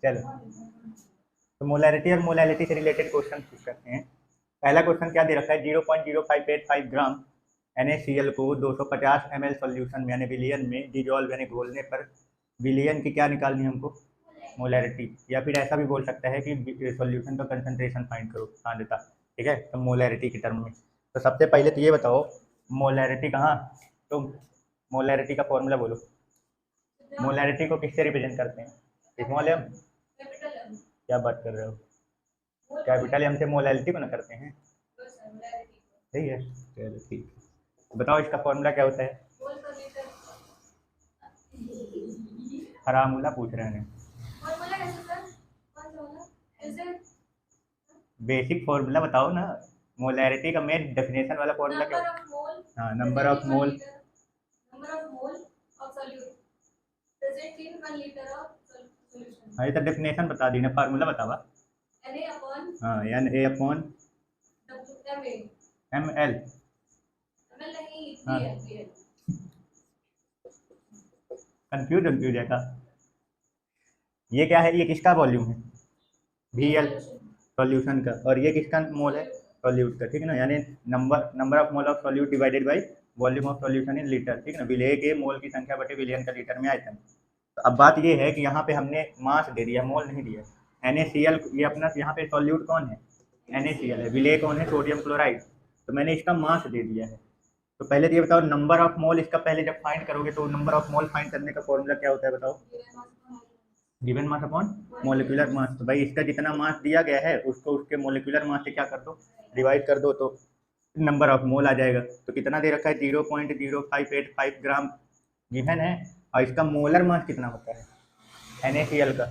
चलो, तो मोलैरिटी और मोलैलिटी से रिलेटेड क्वेश्चन पूछ सकते हैं। पहला क्वेश्चन क्या दे रखा है, 0.0585 ग्राम NaCl को 250 ml सॉल्यूशन में यानी विलियन में डिजोल्व यानी घोलने पर विलियन की क्या निकालनी है हमको, मोलैरिटी। या फिर ऐसा भी बोल सकता है कि सॉल्यूशन का कंसंट्रेशन फाइंड करो सांद्रता, ठीक है, तो मोलैरिटी के टर्म में। तो सबसे पहले तो ये बताओ मोलैरिटी कहाँ, तो मोलैरिटी का फॉर्मूला बोलो। मोलैरिटी को किससे रिप्रेजेंट करते हैं, स्मॉल एम, क्या बात कर रहे हो, कैपिटल एम से मोलैरिटी को ना करते हैं, सही है, चलो ठीक है। बताओ इसका फॉर्मूला क्या होता है, फॉर्मूला पूछ रहे हैं, बेसिक फॉर्मूला बताओ ना, मोलैरिटी का मेन डेफिनेशन वाला फॉर्मूला क्या होता है, हाँ नंबर ऑफ मोल, हाँ ये तो डेफिनेशन बता दी ना, फार्मूला बतावा, हाँ Na अपॉन ml, हाँ कंफ्यूज है का, ये क्या है, ये किसका वॉल्यूम है, VL सॉल्यूशन का, और ये किसका मोल है, सॉल्यूट का, ठीक है ना, यानी number of mole of solute divided by volume of solution in litre, ठीक है ना, विलेय के मोल की संख्या बटे विलियन का लीटर में आयतन। तो अब बात ये है कि यहाँ पे हमने मास दे दिया, मोल नहीं दिया। NaCl ये अपना यहाँ पे सॉल्यूट कौन है, NaCl है, विलेय कौन है, सोडियम क्लोराइड, तो मैंने इसका मास दे दिया है। तो पहले तो ये बताओ नंबर ऑफ मोल इसका पहले जब फाइंड करोगे तो नंबर ऑफ मोल फाइंड करने का फॉर्मूला क्या होता है बताओ, given mass upon molecular mass. तो भाई इसका जितना मास दिया गया है उसको उसके मोलिकुलर मास से क्या कर दो, डिवाइड कर दो, तो नंबर ऑफ मोल आ जाएगा। तो कितना दे रखा है, 0.0585 ग्राम गिवन है, और इसका मोलर मास कितना होता है NaCl का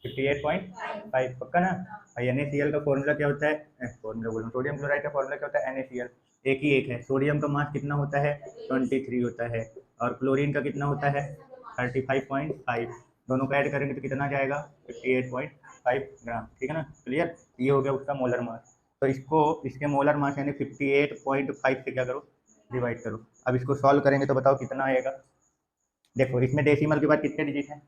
58.5, पक्का ना। और NaCl का फॉर्मूला क्या होता है, फॉर्मूला बोलूँ, सोडियम क्लोराइड का फॉर्मूला क्या होता है NaCl, एक ही एक है, सोडियम का मास कितना होता है 23 होता है, और क्लोरीन का कितना होता है 35.5, दोनों को ऐड करेंगे तो कितना जाएगा 58.5 ग्राम, ठीक है ना, क्लियर। ये हो गया उसका मोलर मास। तो इसको इसके मोलर मास यानी 58.5 से क्या करो, डिवाइड करो। अब इसको सॉल्व करेंगे तो बताओ कितना आएगा, देखो इसमें डेसिमल के बाद कितने डिजिट हैं,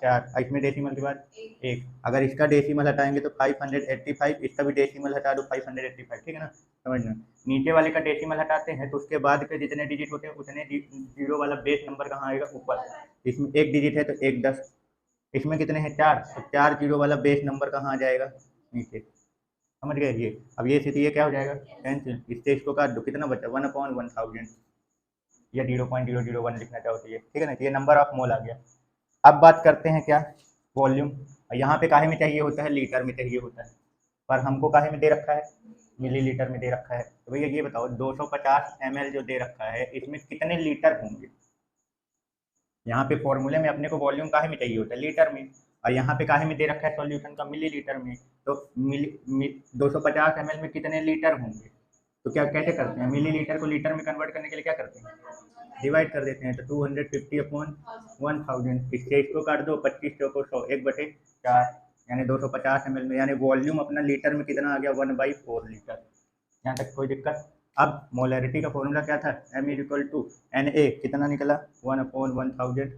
4, इसमें डेसिमल के बाद 1, अगर इसका डेसिमल हटाएंगे तो 585, इसका भी डेसिमल हटा दो 585, ठीक है ना, समझना। नीचे वाले का डेसिमल हटाते हैं तो उसके बाद के जितने डिजिट होते हैं उतने जीरो वाला बेस नंबर कहाँ आएगा, ऊपर। इसमें एक डिजिट है तो 1 10, इसमें कितने हैं 4, तो 4 जीरो वाला बेस नंबर कहाँ आ जाएगा, नीचे, समझ गए। ये अब ये स्थिति ये क्या हो जाएगा कैंसिल, इससे इसको काट दो, कितना बचा 1/1000 या 0.001 लिखना चाहो तो ये, ठीक है ना, ये नंबर ऑफ मोल आ गया। अब बात करते हैं क्या, वॉल्यूम। यहाँ पे काहे में चाहिए होता है, लीटर में चाहिए होता है, पर हमको काहे में दे रखा है, मिलीलीटर में दे रखा है। तो भैया ये बताओ 250 ml जो दे रखा है इसमें कितने लीटर होंगे, यहाँ पे फॉर्मूले में अपने को वॉल्यूम काहे में चाहिए होता है, लीटर में, और यहाँ पे काहे में दे रखा है सॉल्यूशन का, मिलीलीटर में। तो 250 ml में कितने लीटर होंगे, तो क्या कैसे करते हैं, मिलीलीटर को लीटर में कन्वर्ट करने के लिए क्या करते हैं, डिवाइड कर देते हैं। तो 250/1000, इससे इसको काट दो, 25 चौको 100, 1/4, यानी 250 ml में, यानी वॉल्यूम अपना लीटर में कितना आ गया 1/4 लीटर। यहाँ तक कोई दिक्कत। अब मोलैरिटी का फॉर्मूला क्या था, M = Na, कितना निकला 1/1000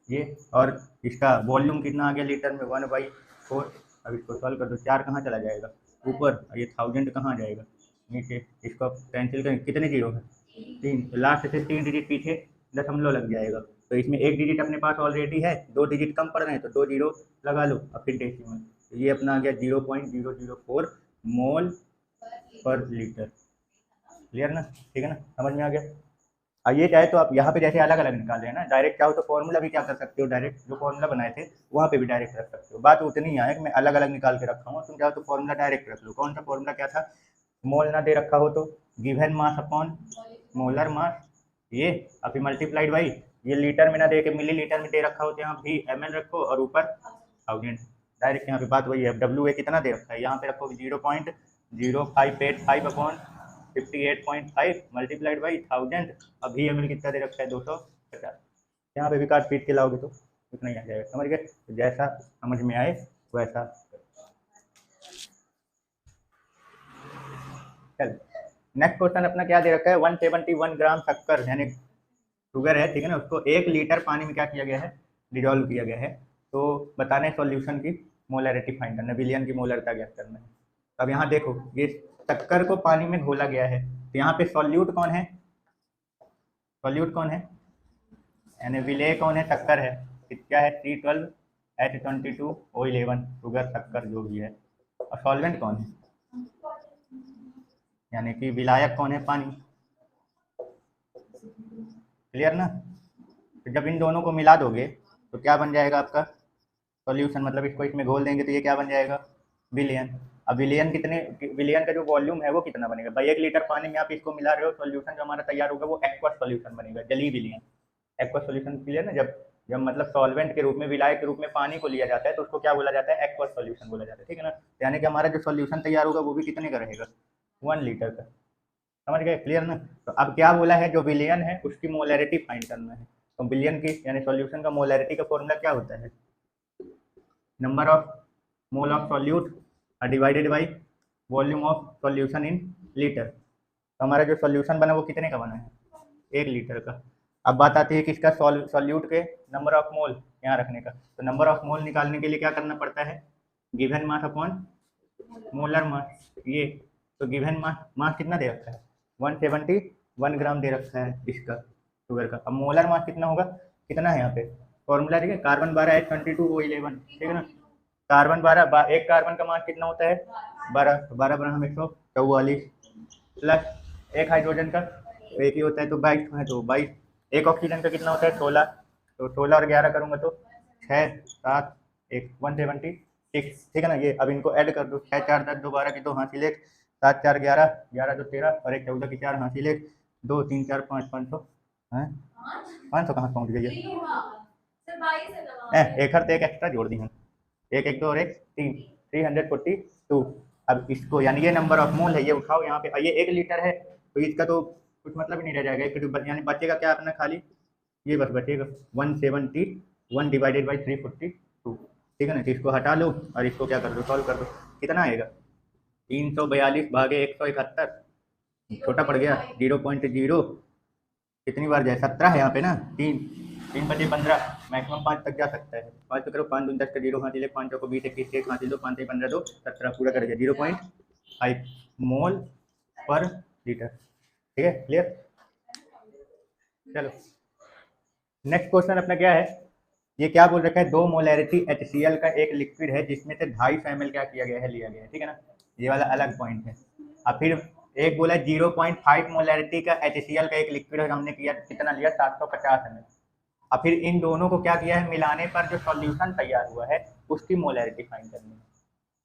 ये, और इसका वॉल्यूम कितना आ गया लीटर में 1/4। अब इसको सॉल्व कर दो, 4 कहाँ चला जाएगा ऊपर, और ये 1000 कहाँ जाएगा नीचे, इसको कैंसिल करें, कितने जीरो है 3, तो लास्ट से 3 डिजिट पीछे दशमलव लग जाएगा। तो इसमें एक डिजिट अपने पास ऑलरेडी है, 2 डिजिट कम पड़ रहे हैं तो 2 जीरो लगा लो, और फिर डेसिमल, तो ये अपना आ गया 0.004 मोल पर लीटर, क्लियर ना, ठीक है ना, समझ में आ गया। और ये चाहे तो आप यहाँ पे जैसे अलग अलग निकाल रहे हैं ना, डायरेक्ट चाहो तो फॉर्मूला भी क्या कर सकते हो, डायरेक्ट जो फॉर्मूला बनाए थे वहाँ पे भी डायरेक्ट रख सकते हो। बात उतनी है कि मैं अलग अलग निकाल के रखा हूँ, तुम चाहो तो फॉर्मूला डायरेक्ट रख लो। कौन सा फॉर्मूला क्या था, मोल ना दे रखा हो तो given mass upon molar mass, ये अभी मल्टीप्लाइड बाई, ये लीटर में ना दे के मिली लीटर में दे रखा हो तो यहाँ भी ml रखो और ऊपर 1000, डायरेक्ट यहाँ पे बात वही है। WA कितना दे रखा है, यहाँ पे रखो 0.0585 अपॉन 58.5 मल्टीप्लाइड बाई 1000, अभी ml कितना दे रखा है 250, यहाँ पे भी काट पीट के लाओगे तो उतना ही आ जाएगा, समझ गए। तो जैसा समझ में आए वैसा। चल नेक्स्ट क्वेश्चन अपना क्या दे रखा है, 171 ग्राम शक्कर यानी शुगर है, ठीक है ना, उसको 1 लीटर पानी में क्या किया गया है, डिजोल्व किया गया है। तो बताना है सॉल्यूशन की मोलैरिटी फाइंड करना, विलियन की मोलरता ज्ञात करना है। अब यहाँ देखो ये शक्कर को पानी में घोला गया है, तो यहाँ पे सॉल्यूट कौन है, सॉल्यूट कौन है, यानी विलेय कौन है, शक्कर है, क्या है C12H22O11 शुगर शक्कर जो भी है। और सॉल्वेंट कौन है, यानी कि विलायक कौन है, पानी। क्लियर ना। तो जब इन दोनों को मिला दोगे तो क्या बन जाएगा आपका सॉल्यूशन, मतलब इसको इसमें घोल देंगे तो ये क्या बन जाएगा, विलियन। अब विलियन कितने, विलियन का जो वॉल्यूम है वो कितना बनेगा भाई, 1 लीटर पानी में आप इसको मिला रहे हो, सॉल्यूशन जो हमारा तैयार होगा वो एक्वस सॉल्यूशन बनेगा, जलीय विलियन, एक्वस सॉल्यूशन। क्लियर ना। जब जब मतलब सॉल्वेंट के रूप में, विलायक के रूप में पानी को लिया जाता है तो उसको क्या बोला जाता है, एक्वस सॉल्यूशन बोला जाता है, ठीक है ना। यानी कि हमारा जो सॉल्यूशन तैयार होगा वो भी कितने का रहेगा, 1 लीटर का। समझ गए, क्लियर ना। तो अब क्या बोला है, जो विलियन है उसकी मोलैरिटी फाइंड करना है। तो विलियन की यानी सॉल्यूशन का मोलैरिटी का फॉर्मूला क्या होता है, number of mole of solute divided by volume of solution in litre. तो हमारा जो सॉल्यूशन बना वो कितने का बना है, 1 लीटर का। अब बात आती है कि इसका सॉल्यूट के नंबर ऑफ मोल यहाँ रखने का। तो नंबर ऑफ मोल निकालने के लिए क्या करना पड़ता है, given mass upon molar mass. ये तो गिवन मास कितना दे रखा है, 171 ग्राम दे रखा है इसका शुगर का। अब मोलर मास कितना होगा, कितना है यहाँ पे फॉर्मूला, ठीक है, कार्बन 12H22O11, ठीक है ना। कार्बन 12, एक कार्बन का मास कितना होता है 12, तो 12 बराबर 144 प्लस एक हाइड्रोजन का तो एक ही होता है तो 22 है, तो 22। एक ऑक्सीजन का कितना होता है 16, तो 16 और 11 करूँगा तो 6 7 1 176, ठीक है ना। ये अब इनको ऐड कर दो, 6 4 10 2 12 की 2 हासिल 1, 7 4 11 11 2 13 और 1 14 की 4 हासिल 1 2 3 4 5 500 है, 500 कहाँ पहुँच गई है, एक हर एक एक्स्ट्रा जोड़ दी हम, एक एक दो और एक 3 342। अब इसको यानी ये नंबर ऑफ मोल है, ये उठाओ यहाँ पे, ये 1 लीटर है तो इसका तो कुछ मतलब ही नहीं रह जाएगा, यानी बचेगा क्या अपना, खाली ये बस बचेगा 171 डिवाइडेड बाई 342, ठीक है ना। तो इसको हटा लो और इसको क्या कर दो, सॉल्व कर दो, कितना आएगा 342 भागे 171, छोटा पड़ गया 0.0, कितनी बार जाए 17 है यहाँ पे ना, 3 बजे 15, मैक्सिमम 5 तक जा सकता है, 5 तो करो 5 दून 10 का 0 हाथ ले, 5 को 20 21 1 हाथ दो, 5 से 15 2 17 पूरा कर गया 0.5 मोल पर लीटर, ठीक है, क्लियर। चलो नेक्स्ट क्वेश्चन अपना क्या है, ये क्या बोल रखा है, 2 मोलैरिटी HCl का एक लिक्विड है जिसमें से 250 ml क्या किया गया है, लिया गया है, ठीक है ना। ये वाला अलग पॉइंट है। अब फिर एक बोला 0.5 मोलैरिटी का HCl का एक लिक्विड है, हमने किया कितना लिया 750 ml। अब फिर इन दोनों को क्या किया है, मिलाने पर जो सॉल्यूशन तैयार हुआ है उसकी मोलैरिटी फाइंड करनी है,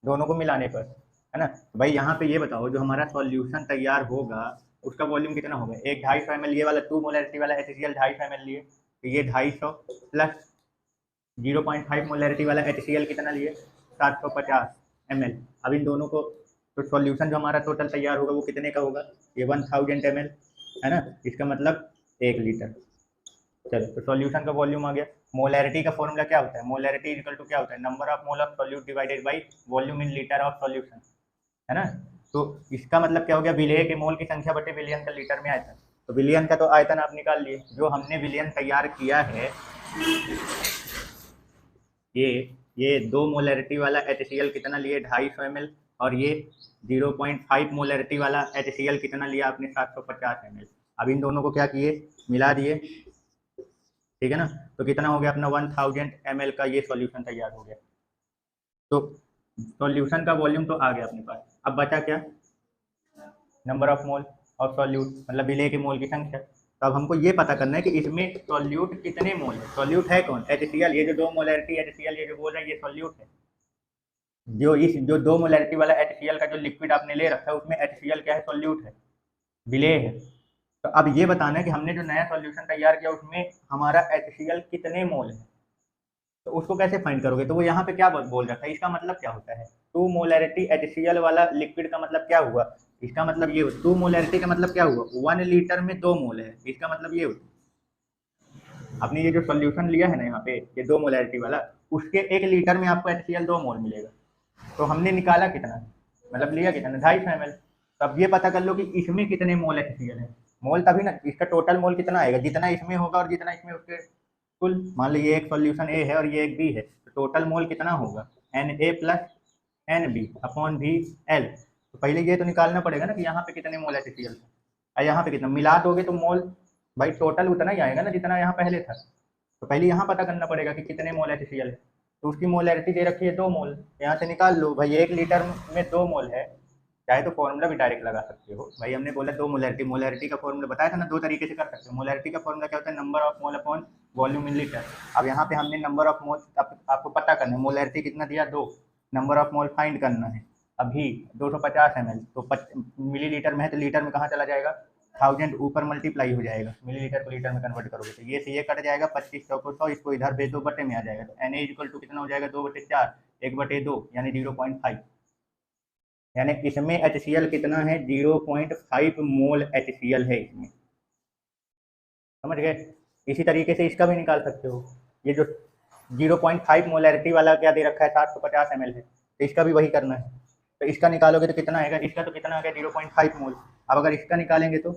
दोनों को मिलाने पर, है ना। भाई यहाँ पे ये बताओ जो हमारा सॉल्यूशन तैयार होगा उसका वॉल्यूम कितना होगा, एक 250 ml, ये वाला 2 मोलैरिटी वाला HCl 250 ml लिए, तो ये 250 प्लस 0.5 मोलैरिटी वाला HCl कितना लिए 750 ml। अब इन दोनों को तो सॉल्यूशन जो हमारा टोटल तैयार होगा वो कितने का होगा, ये 1000 ml है ना, इसका मतलब 1 लीटर। चलो तो सॉल्यूशन का वॉल्यूम आ गया। मोलैरिटी का फॉर्मूला क्या होता है, मोलैरिटी इक्वल टू क्या होता है, number of mole of solute divided by volume in litre of solution, है ना। तो इसका मतलब क्या हो गया, विलेय के मोल की संख्या बटे विलियन का लीटर में आयतन। तो विलियन का तो आयतन आप निकाल लिए, जो हमने विलियन तैयार किया है ये 2 मोलैरिटी वाला HCl कितना लिए 250 ml, और ये 0.5 मोलैरिटी वाला HCl कितना लिया आपने 750 ml। अब इन दोनों को क्या किए, मिला दिए, ठीक है ना। तो कितना हो गया अपना 1000 ml का ये सॉल्यूशन तैयार हो गया। तो सॉल्यूशन का वॉल्यूम तो आ गया अपने पास, अब बचा क्या, number of mole of solute, मतलब विलेय के मोल की संख्या। तो अब हमको ये पता करना है कि इसमें सॉल्यूट कितने मोल है, सॉल्यूट है कौन, HCl, ये जो 2 मोलैरिटी HCl ये जो बोल रहा है ये सॉल्यूट है। जो 2 मोलैरिटी वाला HCl का जो लिक्विड आपने ले रखा है उसमें HCl क्या है, सॉल्यूट है, विलेय है। तो अब ये बताना है कि हमने जो नया सॉल्यूशन तैयार किया उसमें हमारा HCl कितने मोल है, तो उसको कैसे फाइंड करोगे। तो वो यहाँ पे क्या बोल रखा है, इसका मतलब क्या होता है, 2 मोलैरिटी HCl वाला लिक्विड का मतलब क्या हुआ, इसका मतलब ये 2 मोलैरिटी का मतलब क्या हुआ, 1 लीटर में 2 मोल है, इसका मतलब ये होता है आपने ये जो सॉल्यूशन लिया है ना यहाँ पे ये 2 मोलैरिटी वाला, उसके 1 लीटर में आपको HCl 2 मोल मिलेगा। तो हमने निकाला कितना, मतलब लिया कितना 250 ml। तो अब ये पता कर लो कि इसमें कितने मोल HCl है, मोल तभी ना, इसका टोटल मोल कितना आएगा, जितना इसमें होगा और जितना इसमें उसके कुल, मान लीजिए एक सॉल्यूशन ए है और ये एक बी है, तो टोटल मोल कितना होगा, Na plus Nb upon V L. तो पहले ये तो निकालना पड़ेगा ना कि यहाँ पे कितने मोल HCl था और यहाँ पे कितना, मिला दोगे तो मोल भाई टोटल उतना ही आएगा ना जितना यहाँ पहले था। तो पहले यहाँ पता करना पड़ेगा कि कितने मोल HCl है। तो उसकी मोलैरिटी दे रखी है 2 मोल, यहाँ से निकाल लो भाई 1 लीटर में 2 मोल है। चाहे तो फॉर्मूला भी डायरेक्ट लगा सकते हो भाई, हमने बोला 2 मोलैरिटी, मोलैरिटी का फॉर्मूला बताया था ना, 2 तरीके से कर सकते हो। मोलैरिटी का फॉर्मूला क्या होता है, number of mole upon volume in litre. अब यहाँ पे हमने नंबर ऑफ मोल आपको पता करना है, मोलैरिटी कितना दिया 2, नंबर ऑफ मोल फाइंड करना है। अभी 250 ml तो मिलीलीटर में है तो लीटर में कहाँ चला जाएगा, 1000 ऊपर मल्टीप्लाई हो जाएगा, मिलीलीटर को लीटर में कन्वर्ट करोगे तो ये से ये कट जाएगा, 2500 को 100, इसको इधर भेज दो, बटे में आ जाएगा। तो Na इक्वल टू कितना हो जाएगा, 2/4, 1/2 यानी 0.5। यानी इसमें HCl कितना है, 0.5 मोल HCl है इसमें, समझ गए। इसी तरीके से इसका भी निकाल सकते हो। ये जो 0.5 मोलैरिटी वाला क्या दे रखा है, 750 ml है, तो इसका भी वही करना है। तो इसका निकालोगे तो कितना आएगा, इसका तो कितना आ गया 0.5 मोल। अब अगर इसका निकालेंगे तो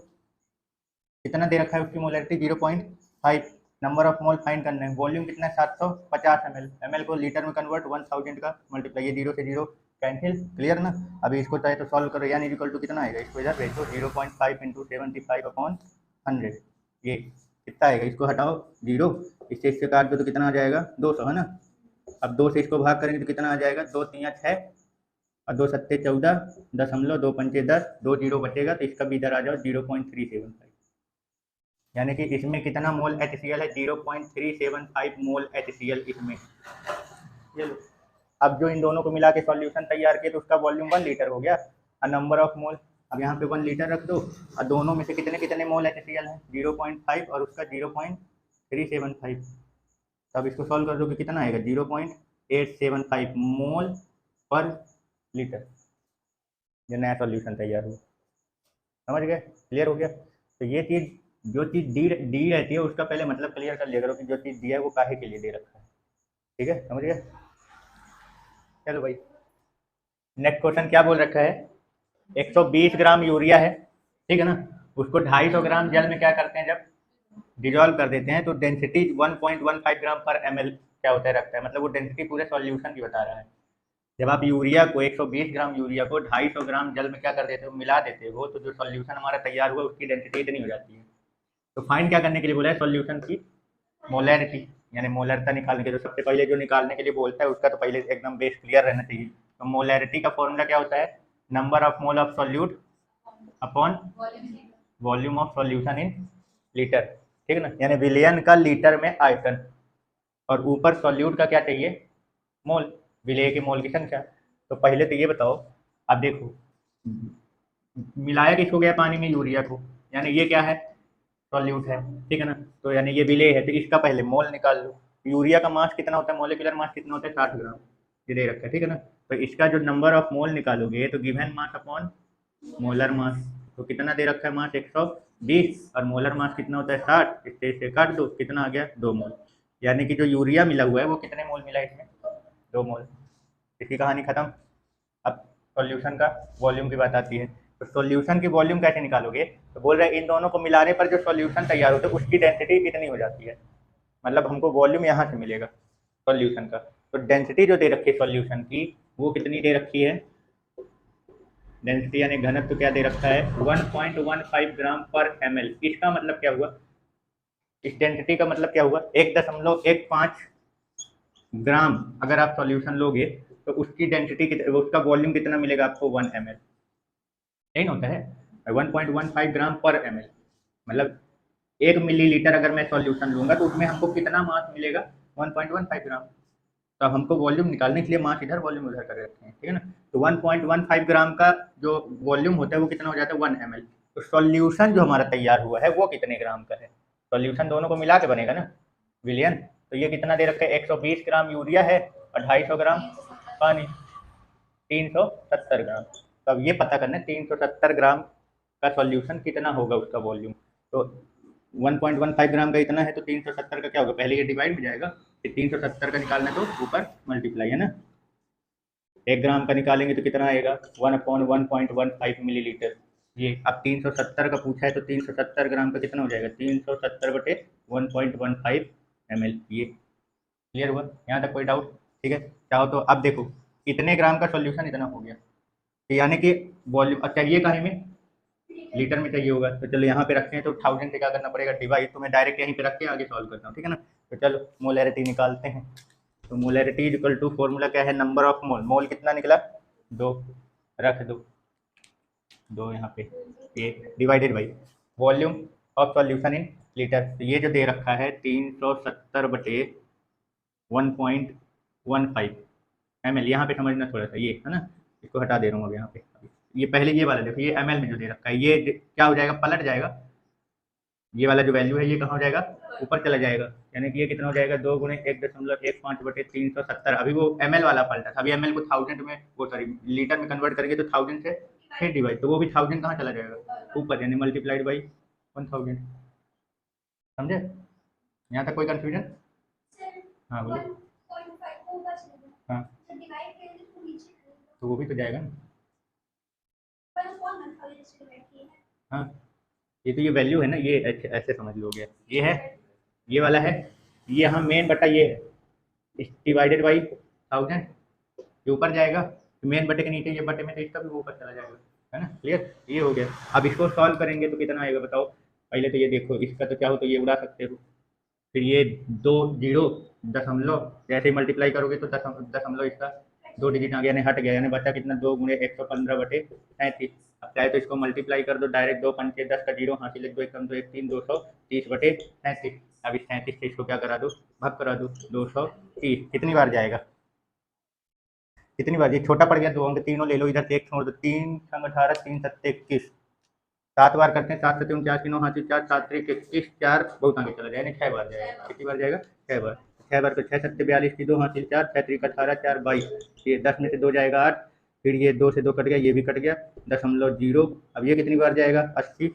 कितना दे रखा है उसकी molarity 0.5, number of mole find करना है, वॉल्यूम कितना है 750 ml, ml को लीटर में कन्वर्ट 1000 का मल्टीप्लाई, ये 0 से 0 कैंसिल, क्लियर ना। अभी इसको चाहे तो सॉल्व करो, यानी इक्वल टू कितना आएगा, इसको इधर भेज दो, 0.5 × 75/100, ये कितना आएगा, इसको हटाओ 0, इससे काट दो तो कितना आ जाएगा 200, है ना। अब 2 से इसको भाग करेंगे तो कितना आ जाएगा, 2 × 3 = 6 और 2 × 7 = 14, 10, 2 × 5 = 10, 2 0 बचेगा तो इसका भी इधर आ जाओ 0.375। यानी कि इसमें कितना मोल HCl है, 0.375 मोल HCl इसमें। ये लो, अब जो इन दोनों को मिला के सॉल्यूशन तैयार किया तो उसका वॉल्यूम 1 लीटर हो गया और नंबर ऑफ मोल, अब यहाँ पे 1 लीटर रख दो और दोनों में से कितने कितने मोल HCl है, 0.5 और उसका 0.375। तो अब इसको सॉल्व कर दो कि कितना आएगा, 0.875 मोल पर लीटर। ये नया सॉल्यूशन तैयार हुआ, समझ गए, क्लियर हो गया। तो ये चीज़, जो चीज़ दी रहती है उसका पहले मतलब क्लियर कर लिया करो कि जो चीज़ दिया है वो काहे के लिए दे रखा है, ठीक है, समझ गए। चलो भाई, नेक्स्ट क्वेश्चन क्या बोल रखा है, 120 ग्राम यूरिया है, ठीक है ना, उसको 250 ग्राम जल में क्या करते हैं, जब डिजॉल्व कर देते हैं तो डेंसिटी 1.15 ग्राम पर ml क्या होता है रखता है, मतलब वो डेंसिटी पूरे सॉल्यूशन की बता रहा है। जब आप यूरिया को 120 ग्राम यूरिया को 250 ग्राम जल में क्या कर देते हो, मिला देते हो, तो जो सॉल्यूशन हमारा तैयार हुआ उसकी डेंसिटी इतनी हो जाती है। तो फाइंड क्या करने के लिए बोला है, सॉल्यूशन की मोलैरिटी, यानी मोलरता निकालने के लिए। तो सबसे पहले जो निकालने के लिए बोलता है उसका तो पहले एकदम बेस क्लियर रहना चाहिए। तो मोलैरिटी का फॉर्मूला क्या होता है, number of mole of solute upon volume of solution in litre, ठीक है ना, यानी विलयन का लीटर में आयतन, और ऊपर सॉल्यूट का क्या चाहिए, मोल, विलय की मोल की संख्या। तो पहले तो ये बताओ, अब देखो मिलाया किसको गया पानी में, यूरिया को, यानी ये क्या है, सॉल्यूट है, ठीक है ना। तो यानी ये विलेय है, तो इसका पहले मोल निकाल लो। यूरिया का मास कितना होता है, मोलिकुलर मास कितना होता है, 60 ग्राम, ये दे रखा है, ठीक है ना। तो इसका जो नंबर ऑफ मोल निकालोगे तो given mass upon molar mass, तो कितना दे रखा है मास 120 और मोलर मास कितना होता है 60, इससे काट दो, कितना आ गया 2 मोल। यानी कि जो यूरिया मिला हुआ है वो कितने मोल मिला इसमें, 2 मोल। इसकी कहानी खत्म। अब सॉल्यूशन का वॉल्यूम की बात आती है, तो सॉल्यूशन की वॉल्यूम कैसे निकालोगे, तो बोल रहे हैं इन दोनों को मिलाने पर जो सॉल्यूशन तैयार होता है उसकी डेंसिटी कितनी हो जाती है, मतलब हमको वॉल्यूम यहाँ से मिलेगा सॉल्यूशन का। तो डेंसिटी जो दे रखी है सॉल्यूशन की वो कितनी दे रखी है, डेंसिटी यानी घनत्व तो क्या दे रखा है 1.15 ग्राम पर ml। इसका मतलब क्या हुआ, इस डेंसिटी का मतलब क्या हुआ, 1.15 ग्राम अगर आप सॉल्यूशन लोगे तो उसकी डेंसिटी उसका वॉल्यूम कितना मिलेगा आपको 1 ml, यही होता है 1.15 ग्राम पर ml, मतलब 1 मिलीलीटर अगर मैं सॉल्यूशन लूंगा तो उसमें हमको कितना मास मिलेगा 1.15 ग्राम। तो हमको वॉल्यूम निकालने के लिए मास इधर वॉल्यूम उधर कर रखते हैं, ठीक है ना। तो 1.15 ग्राम का जो वॉल्यूम होता है वो कितना हो जाता है 1 ml। तो सॉल्यूशन जो हमारा तैयार हुआ है वो कितने ग्राम का है, सॉल्यूशन दोनों को मिला के बनेगा ना विलियन। तो ये कितना दे रखा है 120 ग्राम यूरिया है और 250 ग्राम पानी, 370 ग्राम। तो अब ये पता करना है 370 ग्राम का सॉल्यूशन कितना होगा उसका वॉल्यूम। तो 1.15 ग्राम का इतना है तो 370 का क्या होगा, पहले ये डिवाइड हो जाएगा, फिर 370 का निकालना तो ऊपर मल्टीप्लाई, है ना। 1 ग्राम का निकालेंगे तो कितना आएगा 1/1.15 मिलीलीटर। ये अब 370 का पूछा है तो 370 ग्राम का कितना हो जाएगा 370/1.15 ml। ये क्लियर हुआ, यहाँ तक कोई डाउट। ठीक है। चाहो तो अब देखो इतने ग्राम का सॉल्यूशन इतना हो गया, तो यानी कि वॉल्यूम चाहिए काहे में, लीटर में चाहिए होगा। तो चलो यहाँ पे रखते हैं, तो 1000 से क्या करना पड़ेगा डिवाइड, तो मैं डायरेक्ट यहीं पे रख के आगे सॉल्व करता हूँ, ठीक है ना। तो चलो मोलैरिटी निकालते हैं। तो molarity is equal to, formula क्या है, नंबर ऑफ मोल। मोल कितना निकला 2, रख दो 2 यहाँ पे, ये divided by volume of solution in litre. तो ये जो दे रखा है 370/1.15 ml, यहाँ पे समझना थोड़ा सा, ये है ना, इसको हटा दे रहा हूँ अब यहाँ पे। ये पहले ये वाला देखो, ये ml में जो दे रखा है, ये क्या हो जाएगा, पलट जाएगा। ये वाला जो वैल्यू है ये कहाँ हो जाएगा, ऊपर चला जाएगा, यानी कि ये कितना हो जाएगा 2 × 1.15/370। अभी वो ml वाला पलटा था, अभी ml को 1000 में, वो सॉरी लीटर में कन्वर्ट करेंगे तो 1000 से फिर डिवाइड, तो वो भी 1000 कहाँ चला जाएगा, ऊपर, यानी मल्टीप्लाइड बाई 1000। समझे, यहाँ तक कोई कंफ्यूजन? हाँ बोलो। हाँ तो वो भी तो जाएगा ना। हाँ ये तो ये वैल्यू है ना, ये ऐसे समझ लो गया, ये है, ये वाला है, ये यहाँ मेन बटा ये है, डिवाइडेड बाई 1000, ये ऊपर जाएगा, तो मेन बटे के नीचे ये बटे में, तो इसका भी वो ऊपर चला जाएगा, है ना, क्लियर, ये हो गया। अब इसको सॉल्व करेंगे तो कितना आएगा बताओ, पहले तो ये देखो, इसका तो क्या हो, तो ये उड़ा सकते हो, फिर ये 2 0 दशमलव, जैसे ही मल्टीप्लाई करोगे तो दशमलव इसका 2 डिजिट आ गया, यानी हट गया, यानी बचा कितना 2 × 115/37। अब चाहे तो इसको मल्टीप्लाई कर दो डायरेक्ट, 2 5 10 का 0, हासिल 2 1 2 1 3 230/37। अब इस 37 से इसको क्या करा दो, भाग करा दो, 230 कितनी बार जाएगा, कितनी बार, ये छोटा पड़ गया 2 अंक, तीनों ले लो इधर से, एक छोड़ दो, 3 × 18 3 7 21, 7 बार करते हैं, 7 7 49 9 हाथी 4 7 3 21, 4 बहुत आगे चला जाएगा, 6 बार जाएगा, कितनी बार जाएगा, 6 बार, 6 बार तो 6 7 42 की 2 हासिल 4 6 3 18 4 22, ये 10 में से 2 जाएगा 8, फिर ये 2 से 2 कट गया, ये भी कट गया, 0.0। अब ये कितनी बार जाएगा 80,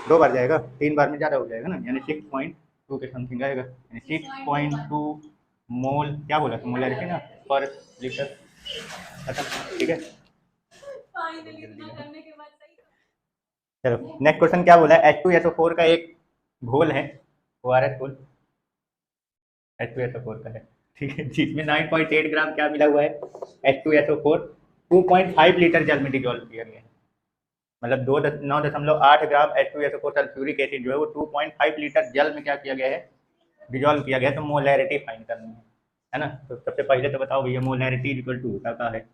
2 बार जाएगा, 3 बार में ज़्यादा हो जाएगा ना, यानी 6.2 के समथिंग आएगा, यानी 6.2 मोल, क्या बोला था मोलैरिटी ना, पर लीटर, खत्म, ठीक है। चलो नेक्स्ट क्वेश्चन क्या बोला है, H2SO4 का एक घोल है, ORS घोल H2SO4 का है, ठीक है, जिसमें 9.8 ग्राम क्या मिला हुआ है, H2SO4 2.5 लीटर जल में डिजोल्व किया गया है, मतलब 9.8 ग्राम H2SO4 सल्फ्यूरिक एसिड जो है वो 2.5 लीटर जल में क्या किया गया है, डिजोल्व किया गया है। तो मोलैरिटी फाइंड करनी है ना। तो सबसे पहले तो बताओ भैया मोलैरिटी इक्वल टू क्या है,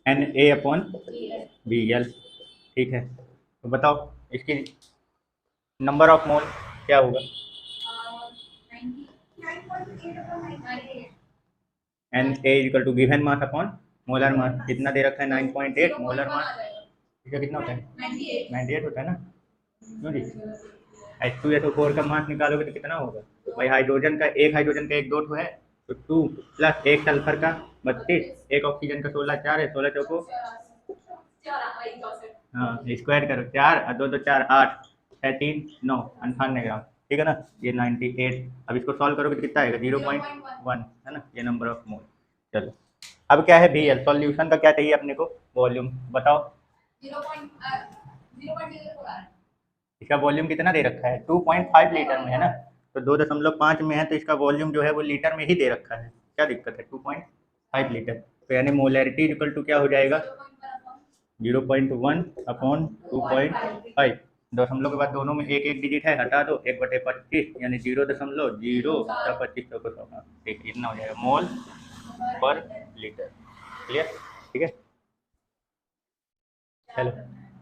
Na/Bl, ठीक है। तो बताओ इसकी नंबर ऑफ मोल क्या होगा, Na given mass upon molar mass, कितना दे रखा है 9.8, मोलर मास इसका कितना होता है 98 होता है ना, क्यों जी। H2SO4 का मास निकालोगे तो कितना होगा भाई, हाइड्रोजन का एक 2 है, तो 2 प्लस एक सल्फर का 32, एक ऑक्सीजन का 16 4 है, 16 चौको, हाँ स्क्वायर करो 4 और 2 2 4 8 6 3 9 98 ग्राम, ठीक है ना, ये 98। अब इसको सॉल्व करोगे तो कितना आएगा 0.1, है ना, ये नंबर ऑफ मोल। चलो अब क्या है Bl, सॉल्यूशन का क्या चाहिए अपने को, वॉल्यूम बताओ, इसका वॉल्यूम कितना दे रखा है 2.5 लीटर में है ना, तो 2.5 में है, तो इसका वॉल्यूम जो है वो लीटर में ही दे रखा है, क्या दिक्कत है 2.5 लीटर, तो यानी मोलैरिटी इक्वल टू क्या हो जाएगा 0.1/2.5, दशमलव के बाद दोनों में एक एक डिजिट है, हटा दो 1/25, यानी 0.025, ठीक, इतना हो जाएगा मोल पर लीटर, क्लियर, ठीक है। चलो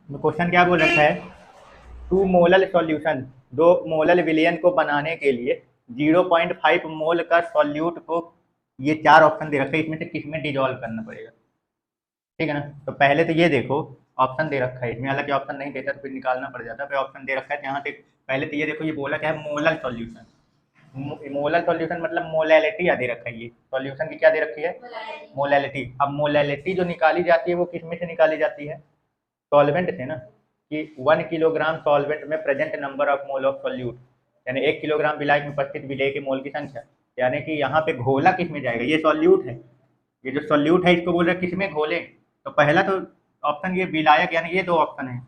क्वेश्चन क्या बोल रखा है, 2 मोलल सॉल्यूशन, 2 मोलल विलयन को बनाने के लिए 0.5 मोल का सॉल्यूट को, ये 4 ऑप्शन दे रखे हैं, इसमें से किस में डिजोल्व करना पड़ेगा, ठीक है ना। तो पहले तो ये देखो ऑप्शन दे रखा है इसमें, हालांकि ऑप्शन नहीं देता तो फिर निकालना पड़ जाता, फिर ऑप्शन दे रखा है, यहाँ से पहले तो ये देखो, ये बोला क्या है मोलल सॉल्यूशन, मोलल सॉल्यूशन मतलब मोलैलिटी दे रखा है, ये सॉल्यूशन की क्या दे रखी है मोलैलिटी। अब मोलैलिटी जो निकाली जाती है वो किस में से निकाली जाती है, सॉल्वेंट से ना, कि 1 किलोग्राम सॉल्वेंट में present number of mole of solute, यानी 1 किलोग्राम विलायक में उपस्थित विलेय के मोल की संख्या, यानी कि यहाँ पे घोला किस में जाएगा, ये सॉल्यूट है, ये जो सॉल्यूट है इसको बोल रहे किस में घोले, तो पहला तो ऑप्शन ये विलायक, यानी ये 2 ऑप्शन है,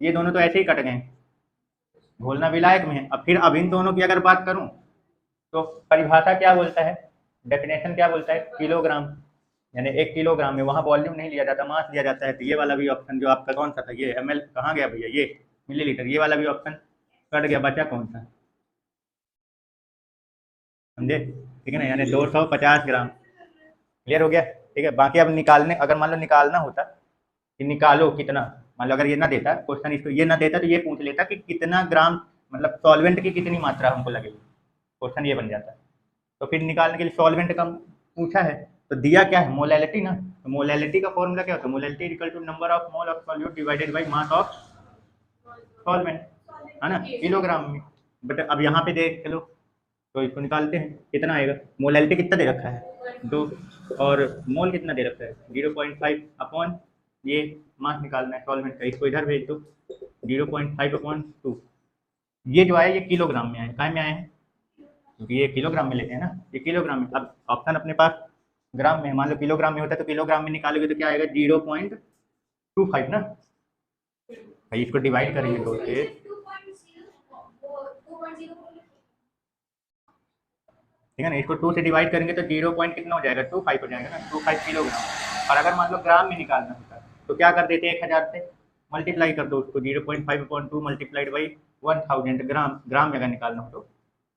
ये दोनों तो ऐसे ही कट गए, घोलना विलायक में है। अब फिर अब इन दोनों की अगर बात करूँ तो परिभाषा क्या बोलता है, डेफिनेशन क्या बोलता है, किलोग्राम, यानी 1 किलोग्राम में वहाँ वॉल्यूम नहीं लिया जाता, मास लिया जाता है। तो ये वाला भी ऑप्शन जो आपका कौन सा था, ये ml कहाँ गया भैया, ये मिलीलीटर, ये वाला भी ऑप्शन कट गया, बचा कौन सा, समझे, ठीक है ना, यानी 250 ग्राम। क्लियर हो गया, ठीक है। बाकी अब निकालने, अगर मान लो निकालना होता कि निकालो कितना, मान लो अगर ये ना देता क्वेश्चन, इसको ये ना देता तो ये पूछ लेता कि कितना ग्राम, मतलब सॉल्वेंट की कितनी मात्रा हमको लगेगी, क्वेश्चन ये बन जाता है। तो फिर निकालने के लिए सॉल्वेंट का पूछा है, तो दिया क्या है, मोलैलिटी ना, तो मोलैलिटी का फॉर्मूला क्या होता है, molality equal to number of mole of solute divided by mass of solvent, है ना, किलोग्राम में। बट अब यहाँ पे देख चलो, तो इसको निकालते हैं, कितना आएगा, मोलैलिटी कितना दे रखा है 2, और मोल कितना दे रखा है 0.5 अपॉन, ये मास निकालना है सॉल्वेंट का, इसको इधर भेज दो 0.5 अपॉन 2, ये जो आया ये किलोग्राम में आया, काय में आया है, क्योंकि ये किलोग्राम में लेते हैं ना, ये किलोग्राम में। अब ऑप्शन अपने पास ग्राम में, मान लो किलोग्राम में होता है तो किलोग्राम में निकालोगे तो क्या आएगा 0.25 ना, भाई इसको डिवाइड करेंगे 2 से, ठीक है ना, इसको 2 से डिवाइड करेंगे तो 0 पॉइंट कितना हो जाएगा 25 हो जाएगा ना, 25 किलोग्राम। और अगर मान लो ग्राम में निकालना होता तो क्या कर देते 1000 से मल्टीप्लाई कर दो उसको, 0.5 अपॉन 2 मल्टीप्लाइड बाई 1000 ग्राम, ग्राम में अगर निकालना हो तो।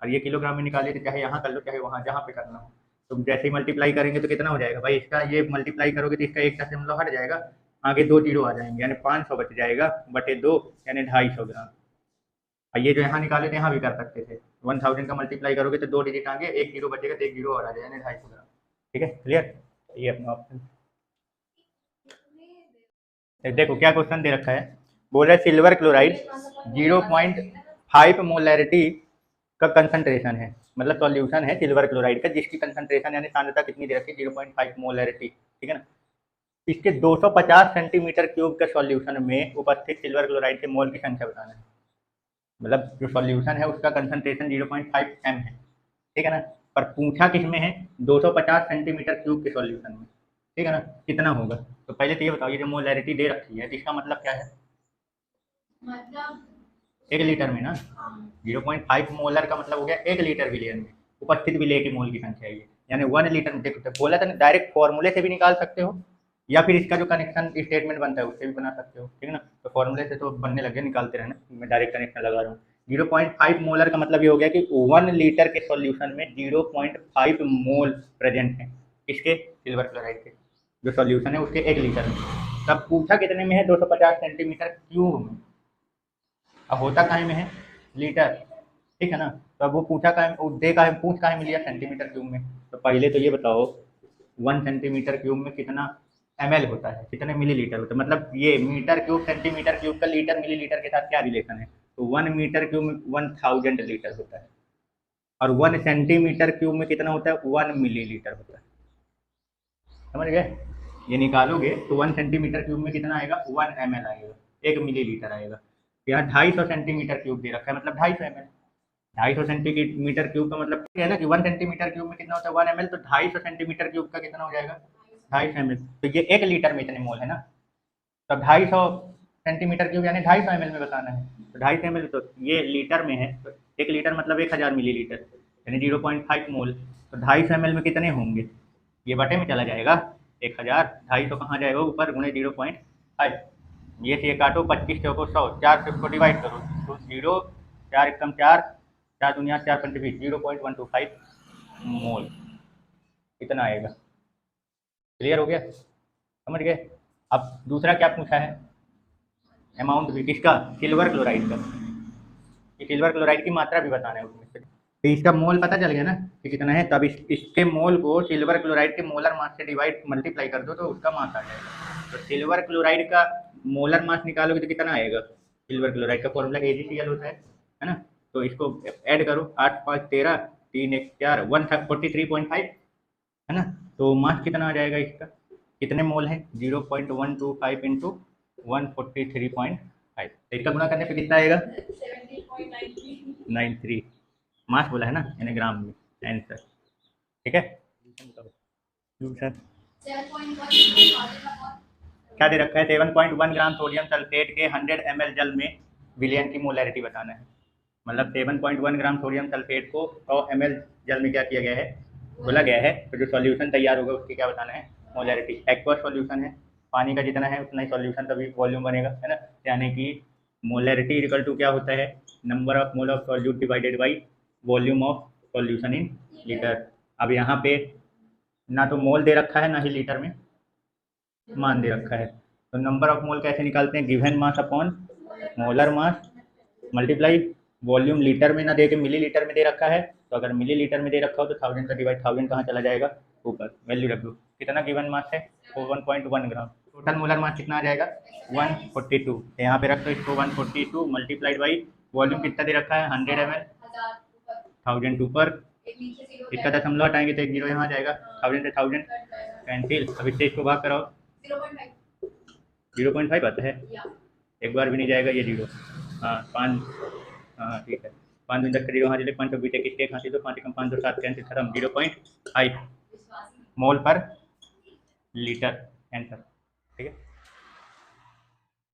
और ये किलोग्राम में निकाले तो चाहे यहाँ कर लो चाहे वहाँ जहाँ पे करना हो, तो जैसे ही मल्टीप्लाई करेंगे तो कितना हो जाएगा भाई, इसका ये मल्टीप्लाई करोगे तो इसका एक दशमलव हट जाएगा, आगे 2 जीरो आ जाएंगे, यानी 500 बच जाएगा बटे 2, यानी 250 ग्राम। और ये जो यहाँ निकाले थे यहाँ भी कर सकते थे, 1000 का मल्टीप्लाई करोगे तो 2 डिजिट आगे, 1 जीरो बचेगा तो 1 जीरो और आ जाएगा, यानी 250 ग्राम। ठीक है, क्लियर, ये अपना ऑप्शन। देखो क्या क्वेश्चन दे रखा है, बोल रहा है सिल्वर क्लोराइड 0.5 मोलैरिटी का कंसंट्रेशन है, मतलब सॉल्यूशन है सिल्वर क्लोराइड का जिसकी कंसंट्रेशन यानी सांद्रता कितनी दे रखी है 0.5 मोलैरिटी, ठीक है ना। इसके 250 सेंटीमीटर क्यूब के सॉल्यूशन में उपस्थित सिल्वर क्लोराइड के मोल की संख्या बताना है, मतलब जो सॉल्यूशन है उसका कंसंट्रेशन 0.5 m है, ठीक है ना, पर पूछा किस में है 250 सेंटीमीटर क्यूब के सॉल्यूशन में, ठीक है ना, कितना होगा। तो पहले तो ये बताओ, ये जो मोलैरिटी दे रखी है इसका मतलब क्या है, मतलब 1 लीटर में ना, 0.5 मोलर का मतलब हो गया 1 लीटर विलियन में उपस्थित विलेय के मोल की संख्या है ये, यानी 1 लीटर में। देखो बोला था डायरेक्ट फॉर्मूले से भी निकाल सकते हो, या फिर इसका जो कनेक्शन स्टेटमेंट बनता है उससे भी बना सकते हो, ठीक है ना। तो फॉर्मूले से तो बनने लगे, निकालते रहना, मैं डायरेक्ट कनेक्शन लगा रहा हूँ। 0.5 मोलर का मतलब ये हो गया कि 1 लीटर के सॉल्यूशन में 0.5 मोल प्रेजेंट है, इसके सिल्वर क्लोराइड के जो सॉल्यूशन है उसके 1 लीटर में। तब पूछा कितने में है 250 सेंटीमीटर क्यूब में, अब होता कहाँ में है लीटर, ठीक है ना। तो अब वो पूछा कहाँ, दे कहाँ, पूछ कहाँ में लिया सेंटीमीटर क्यूब में। तो पहले तो ये बताओ 1 सेंटीमीटर क्यूब में कितना ml होता है, कितने मिलीलीटर होता है, मतलब ये मीटर क्यूब सेंटीमीटर क्यूब का लीटर मिलीलीटर के साथ क्या रिलेशन है, तो 1 मीटर क्यूब में 1000 लीटर होता है, और 1 सेंटीमीटर क्यूब में कितना होता है 1 मिलीलीटर होता है, समझ गए। ये निकालोगे तो 1 सेंटीमीटर क्यूब में कितना आएगा 1 ml आएगा, 1 मिलीलीटर आएगा। यहाँ 250 सेंटीमीटर क्यूब दे रखा है, मतलब 250 ml, 250 सेंटीमीटर क्यूब का मतलब क्या है ना कि 1 सेंटीमीटर क्यूब में कितना होता है 1 ml, तो 250 सेंटीमीटर क्यूब का कितना हो जाएगा 250 ml, तो ये 1 लीटर में इतने मोल है ना, तो 250 सेंटीमीटर क्यूब यानी 250 ml में बताना है, तो 250 ml तो ये लीटर में है, तो 1 लीटर मतलब 1000 मिलीलीटर, यानी 0.5 मोल, तो 250 ml में कितने होंगे, ये बटे में चला जाएगा 1000, 250 कहाँ जाएगा ऊपर गुणे 0.5, ये से ये काटो 25 चौको 100, 4 से उसको डिवाइड करो तो 0 4 एकदम 4 4 दुनिया 4 पंच 20, 0.125 मोल इतना आएगा। क्लियर हो गया, समझ गए। अब दूसरा क्या पूछा है, अमाउंट भी किसका, सिल्वर क्लोराइड का, कि सिल्वर क्लोराइड की मात्रा भी बताना है उसमें से, तो इसका मोल पता चल गया ना कि कितना है, तब इसके मोल को सिल्वर क्लोराइड के मोलर मास से डिवाइड मल्टीप्लाई कर दो तो उसका मास आ जाएगा। तो सिल्वर क्लोराइड का मोलर मास निकालोगे तो कितना आएगा, सिल्वर क्लोराइड का फॉर्मूला AgCl होता है ना, तो इसको ऐड करो 8 5 13 3 1 4 143.5 है ना, तो मास कितना आ जाएगा इसका, कितने मोल है 0.125 इंटू 143.5, तो इसका गुणा करने पे कितना आएगा 93 मास बोला है ना, यानी ग्राम में आंसर, ठीक है। सर क्या दे रखा है 7.1 ग्राम सोडियम सल्फेट के 100 ml जल में विलयन की मोलैरिटी बताना है, मतलब 7.1 ग्राम सोडियम सल्फेट को 100 ml जल में क्या किया गया है, घोला गया है। तो जो सॉल्यूशन तैयार होगा उसकी क्या बताना है, मोलैरिटी। एक्वस सॉल्यूशन है, पानी का जितना है उतना ही सॉल्यूशन का भी वॉल्यूम बनेगा, है ना। यानी कि मोलैरिटी इक्वल टू क्या होता है, number of mole of solute divided by volume of solution in litre. अब यहाँ पे ना तो मोल दे रखा है ना ही लीटर में मान दे रखा है, तो नंबर ऑफ मोल कैसे निकालते हैं, given mass upon molar mass multiply volume. Litre में ना दे के मिलीलीटर में दे रखा है, तो अगर मिलीलीटर में दे रखा हो तो 1000 का डिवाइड 1000 कहाँ चला जाएगा, ऊपर। वैल्यू रख दो, कितना गिवन मास है, 1.1 ग्राम। टोटल मोलर मास कितना आ जाएगा, 142। यहाँ पे रख दो इसको, 142 मल्टीप्लाइड बाई वॉल्यूम कितना दे रखा है, 100 ml, 1000 ऊपर। इसका दशमलव हटाएंगे तो एक जीरो यहाँ आ जाएगा, 1000 से 1000 कैंसिल। अब इससे इसको भाग कराओ, 0.5 आता है, एक बार भी नहीं जाएगा ये जीरो। हाँ 5, हाँ ठीक है, 5 दूनी 10 का जीरो, हाँ चलिए 5 बीते किसके खांसी, तो 5 कम 5 7 कैंसिल खत्म, 0.5 मोल पर लीटर आंसर, ठीक है।